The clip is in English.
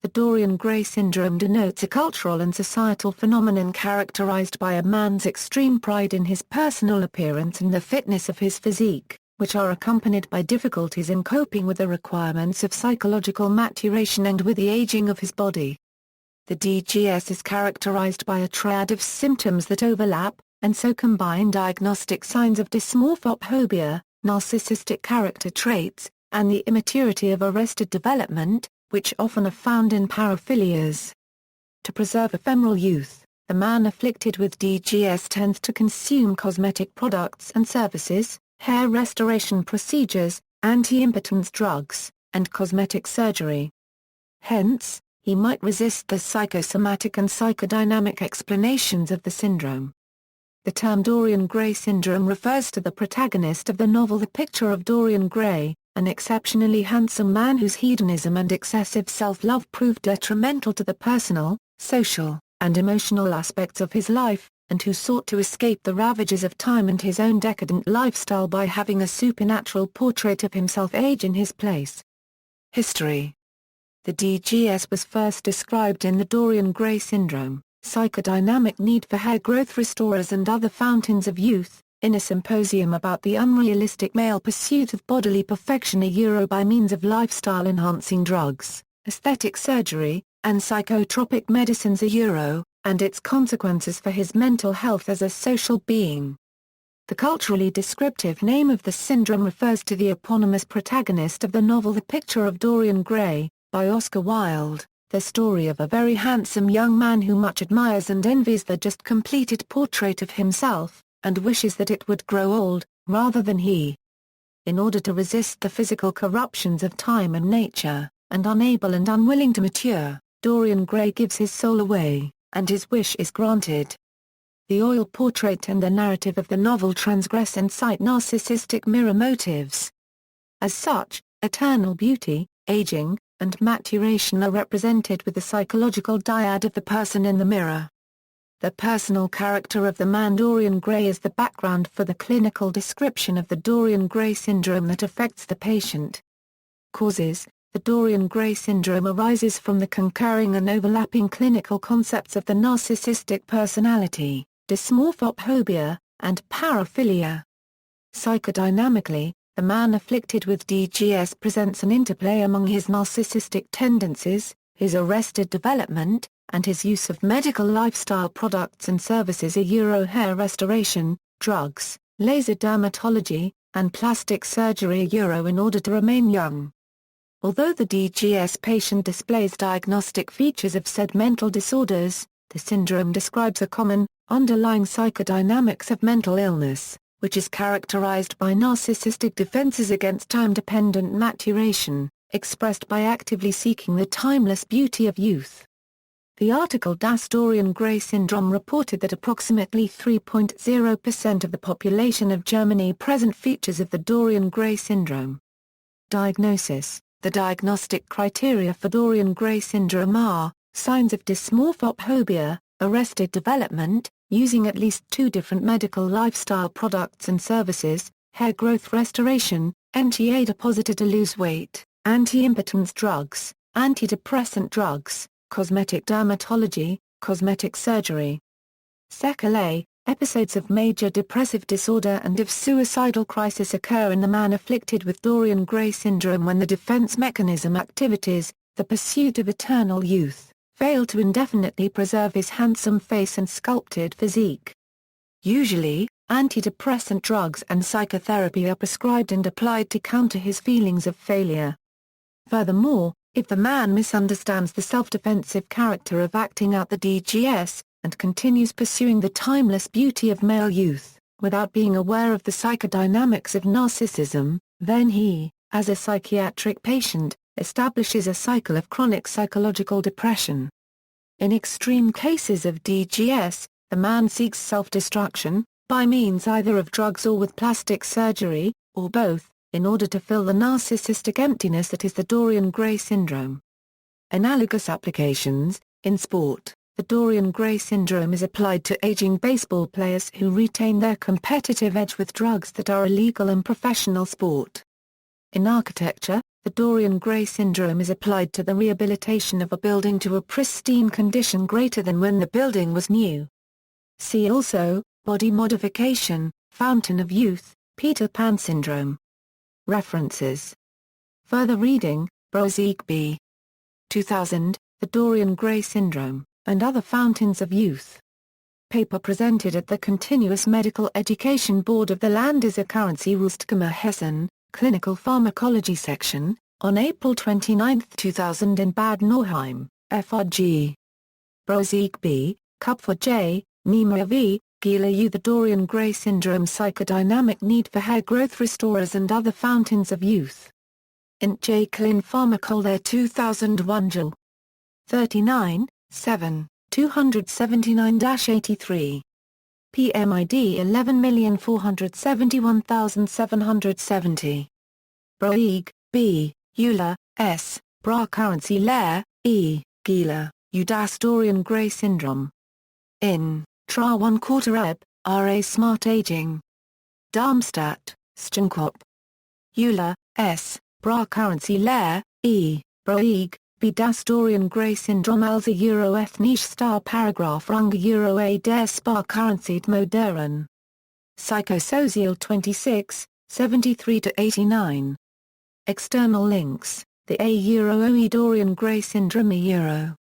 The Dorian Gray syndrome denotes a cultural and societal phenomenon characterized by a man's extreme pride in his personal appearance and the fitness of his physique, which are accompanied by difficulties in coping with the requirements of psychological maturation and with the aging of his body. The DGS is characterized by a triad of symptoms that overlap, and so combine diagnostic signs of dysmorphophobia, narcissistic character traits, and the immaturity of arrested development, which often are found in paraphilias. To preserve ephemeral youth, the man afflicted with DGS tends to consume cosmetic products and services, hair restoration procedures, anti-impotence drugs, and cosmetic surgery. Hence, he might resist the psychosomatic and psychodynamic explanations of the syndrome. The term Dorian Gray syndrome refers to the protagonist of the novel The Picture of Dorian Gray, an exceptionally handsome man whose hedonism and excessive self-love proved detrimental to the personal, social, and emotional aspects of his life, and who sought to escape the ravages of time and his own decadent lifestyle by having a supernatural portrait of himself age in his place. History. The DGS was first described in the Dorian Gray syndrome, psychodynamic need for hair growth restorers and other fountains of youth, in a symposium about the unrealistic male pursuit of bodily perfection by means of lifestyle-enhancing drugs, aesthetic surgery, and psychotropic medicines and its consequences for his mental health as a social being. The culturally descriptive name of the syndrome refers to the eponymous protagonist of the novel The Picture of Dorian Gray, by Oscar Wilde, the story of a very handsome young man who much admires and envies the just completed portrait of himself, and wishes that it would grow old, rather than he. In order to resist the physical corruptions of time and nature, and unable and unwilling to mature, Dorian Gray gives his soul away, and his wish is granted. The oil portrait and the narrative of the novel transgress and cite narcissistic mirror motives. As such, eternal beauty, aging, and maturation are represented with the psychological dyad of the person in the mirror. The personal character of the man Dorian Gray is the background for the clinical description of the Dorian Gray syndrome that affects the patient. Causes. The Dorian Gray syndrome arises from the concurring and overlapping clinical concepts of the narcissistic personality, dysmorphophobia, and paraphilia. Psychodynamically, the man afflicted with DGS presents an interplay among his narcissistic tendencies, his arrested development, and his use of medical lifestyle products and services hair restoration, drugs, laser dermatology, and plastic surgery in order to remain young. Although the DGS patient displays diagnostic features of said mental disorders, the syndrome describes a common, underlying psychodynamics of mental illness, which is characterized by narcissistic defenses against time-dependent maturation, expressed by actively seeking the timeless beauty of youth. The article Das Dorian Gray syndrome reported that approximately 3.0% of the population of Germany present features of the Dorian Gray syndrome. Diagnosis. The diagnostic criteria for Dorian Gray syndrome are, signs of dysmorphophobia, arrested development, using at least 2 different medical lifestyle products and services, hair growth restoration, anti-adipositor to lose weight, anti-impotence drugs, antidepressant drugs, cosmetic dermatology, cosmetic surgery. Secondly, episodes of major depressive disorder and of suicidal crisis occur in the man afflicted with Dorian Gray syndrome when the defense mechanism activities, the pursuit of eternal youth, fail to indefinitely preserve his handsome face and sculpted physique. Usually, antidepressant drugs and psychotherapy are prescribed and applied to counter his feelings of failure. Furthermore, if the man misunderstands the self-defensive character of acting out the DGS, and continues pursuing the timeless beauty of male youth, without being aware of the psychodynamics of narcissism, then he, as a psychiatric patient, establishes a cycle of chronic psychological depression. In extreme cases of DGS, the man seeks self-destruction, by means either of drugs or with plastic surgery, or both, in order to fill the narcissistic emptiness that is the Dorian Gray syndrome. Analogous applications. In sport, the Dorian Gray syndrome is applied to aging baseball players who retain their competitive edge with drugs that are illegal in professional sport. In architecture, The Dorian Gray syndrome is applied to the rehabilitation of a building to a pristine condition greater than when the building was new. See also, body modification, fountain of youth, Peter Pan syndrome. References. Further reading, Physique B. 2000, The Dorian Gray Syndrome, and Other Fountains of Youth. Paper presented at the Continuous Medical Education Board of the Landesoccurrency Hessen, Clinical Pharmacology Section, on April 29, 2000 in Bad Nauheim, FRG. Physique B, Kupfer J, Niemeyer V, Gila U. The Dorian Gray Syndrome, Psychodynamic Need for Hair Growth Restorers and Other Fountains of Youth. Int J. Clin Pharmacol 2001 Jul. 39, 7, 279-83. PMID 11471770. Broeg, B, Euler, S, Bra Currency Lair, E, Gila, U. Dorian Gray Syndrome. In, Tra 1/4 eb, R.A. Smart Aging. Darmstadt, Stjenkop. Euler, S, Bra Currency Lair, E, Broeg, B. Dorian Gray Syndrome als Euro ethnisch star paragraph Runge Euro A der Spa Currency Modern. Psychosocial 26, 73-89. External links, the A Euro OE Dorian Gray Syndrome Euro.